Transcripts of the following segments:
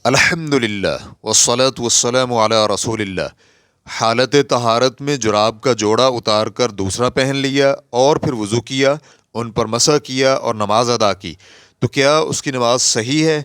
الحمدللہ والصلاة والسلام علی رسول اللہ۔ حالت طہارت میں جراب کا جوڑا اتار کر دوسرا پہن لیا اور پھر وضو کیا، ان پر مسح کیا اور نماز ادا کی، تو کیا اس کی نماز صحیح ہے؟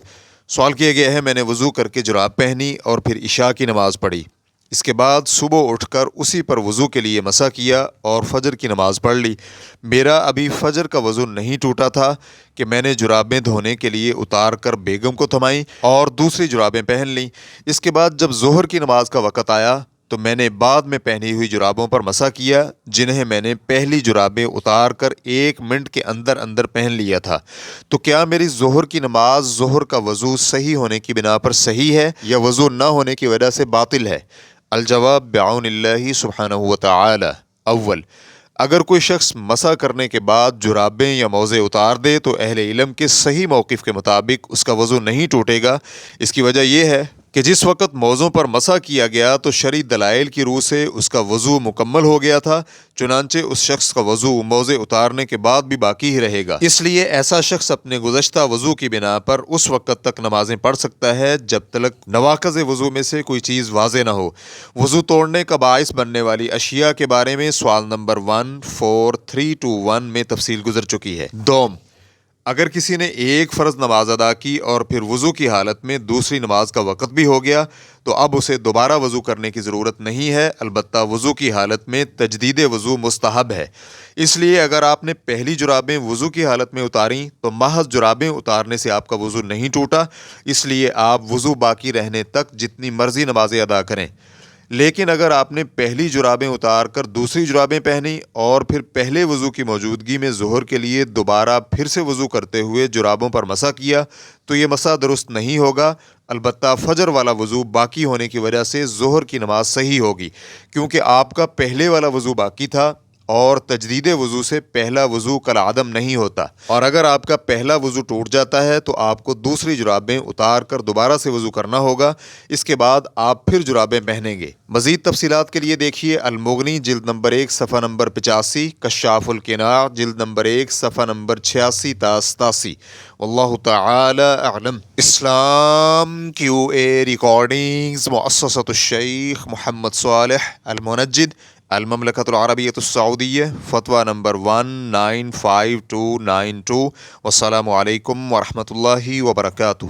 سوال کیا گیا ہے۔ میں نے وضو کر کے جراب پہنی اور پھر عشاء کی نماز پڑھی۔ اس کے بعد صبح اٹھ کر اسی پر وضو کے لیے مسح کیا اور فجر کی نماز پڑھ لی۔ میرا ابھی فجر کا وضو نہیں ٹوٹا تھا کہ میں نے جرابیں دھونے کے لیے اتار کر بیگم کو تھمائیں اور دوسری جرابیں پہن لیں۔ اس کے بعد جب ظہر کی نماز کا وقت آیا تو میں نے بعد میں پہنی ہوئی جرابوں پر مسح کیا، جنہیں میں نے پہلی جرابیں اتار کر 1 منٹ کے اندر اندر پہن لیا تھا۔ تو کیا میری ظہر کی نماز ظہر کا وضو صحیح ہونے کی بنا پر صحیح ہے یا وضو نہ ہونے کی وجہ سے باطل ہے؟ الجواب بعون اللہ سبحانہ وتعالی۔ اول، اگر کوئی شخص مسح کرنے کے بعد جرابیں یا موزے اتار دے تو اہل علم کے صحیح موقف کے مطابق اس کا وضو نہیں ٹوٹے گا۔ اس کی وجہ یہ ہے کہ جس وقت موزوں پر مسح کیا گیا تو شرعی دلائل کی روح سے اس کا وضو مکمل ہو گیا تھا، چنانچہ اس شخص کا وضو موزے اتارنے کے بعد بھی باقی ہی رہے گا۔ اس لیے ایسا شخص اپنے گزشتہ وضو کی بنا پر اس وقت تک نمازیں پڑھ سکتا ہے جب تک نواقض وضو میں سے کوئی چیز واضح نہ ہو۔ وضو توڑنے کا باعث بننے والی اشیاء کے بارے میں سوال نمبر 14321 میں تفصیل گزر چکی ہے۔ دوم، اگر کسی نے ایک فرض نماز ادا کی اور پھر وضو کی حالت میں دوسری نماز کا وقت بھی ہو گیا تو اب اسے دوبارہ وضو کرنے کی ضرورت نہیں ہے، البتہ وضو کی حالت میں تجدید وضو مستحب ہے۔ اس لیے اگر آپ نے پہلی جرابیں وضو کی حالت میں اتاریں تو محض جرابیں اتارنے سے آپ کا وضو نہیں ٹوٹا، اس لیے آپ وضو باقی رہنے تک جتنی مرضی نمازیں ادا کریں۔ لیکن اگر آپ نے پہلی جرابیں اتار کر دوسری جرابیں پہنی اور پھر پہلے وضو کی موجودگی میں ظہر کے لیے دوبارہ پھر سے وضو کرتے ہوئے جرابوں پر مسح کیا تو یہ مسح درست نہیں ہوگا، البتہ فجر والا وضو باقی ہونے کی وجہ سے ظہر کی نماز صحیح ہوگی، کیونکہ آپ کا پہلے والا وضو باقی تھا اور تجدید وضو سے پہلا وضو کالعدم نہیں ہوتا، اور اگر آپ کا پہلا وضو ٹوٹ جاتا ہے تو آپ کو دوسری جرابیں اتار کر دوبارہ سے وضو کرنا ہوگا۔ اس کے بعد آپ پھر جرابیں پہنیں گے۔ مزید تفصیلات کے لیے دیکھیے المغنی جلد نمبر 1 صفحہ نمبر 85، کشاف القناع جلد نمبر 1 صفحہ نمبر 86 تا 87۔ واللہ تعالی اعلم۔ اسلام کیو اے ریکارڈنگز، مؤسسۃ الشیخ محمد صالح المنجد، المملکۃ العربیۃ السعودیہ، فتویٰ نمبر 195292۔ والسلام علیکم ورحمۃ اللہ وبرکاتہ۔